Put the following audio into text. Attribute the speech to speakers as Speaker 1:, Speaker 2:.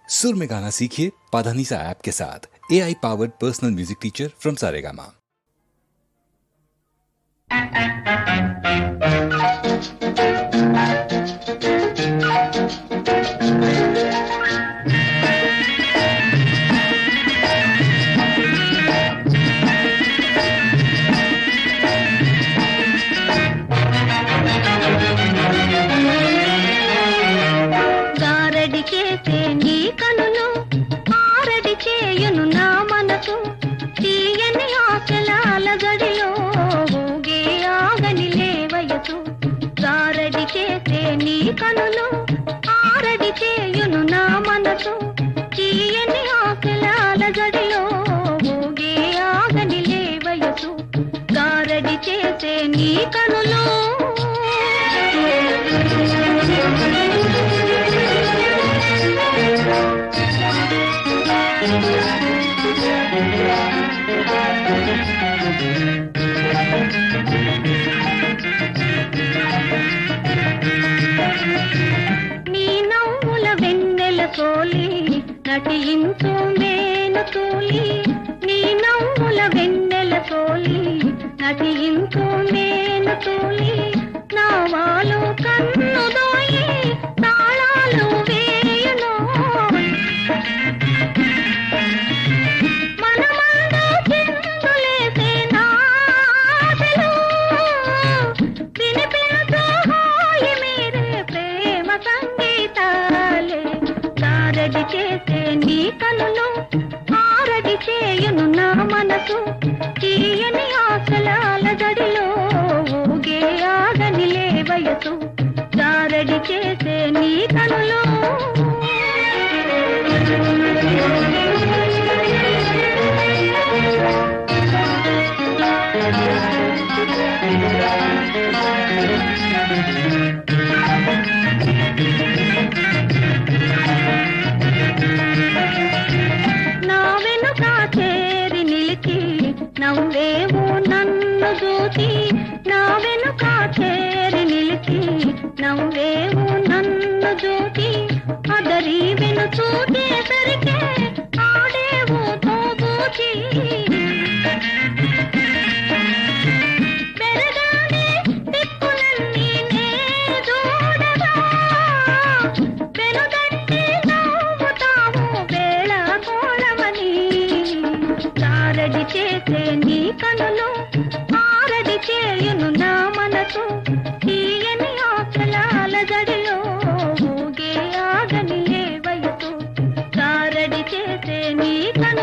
Speaker 1: सुर में गाना सीखिए पाधानीसा ऐप के साथ। AI powered personal music teacher from Saregama.
Speaker 2: కనులు ఆరడి చేయును నా మనసు తీయని ఆకలాల గడిలో ఊగే ఆగని లేవయసు గారడి చేసే నీ కనులు తోలి నటించు మేను తోలి నీ నవ్వుల వెన్నెల తోలి నటించు మేను తోలి నా వాలు కన్ను దోయి తాళాలు వేయును మనమందు చిందులేసే నాశలు వినిపించు హాయి మీరే ప్రేమ సంగీతాలే ఆరడి చేసే నీ కనులు ఆరడి చేయును నా మనసు తీయని ఆశలాల గడిలో ఊగే ఆగని లేవయసు గారడి చేసే నీ కనులు నవ్వేవు నన్ను చూసి నా వెనుక చేరి నిలిచి నవ్వేవు నన్ను చూసి అదరి వెను చూసేసరికే ఆడేవు తోబూచి పెరగానే దిక్కులన్నీ నే చూడగా వెనుదండి నవ్వుతావు వేళ కోళమని గారడి చేసే నీ కనులు ఆరడి చేయును నా మనసు తీయని ఆకలాల గడిలో ఊగే ఆగని లేవయసు గారడి చేసే నీ కనులు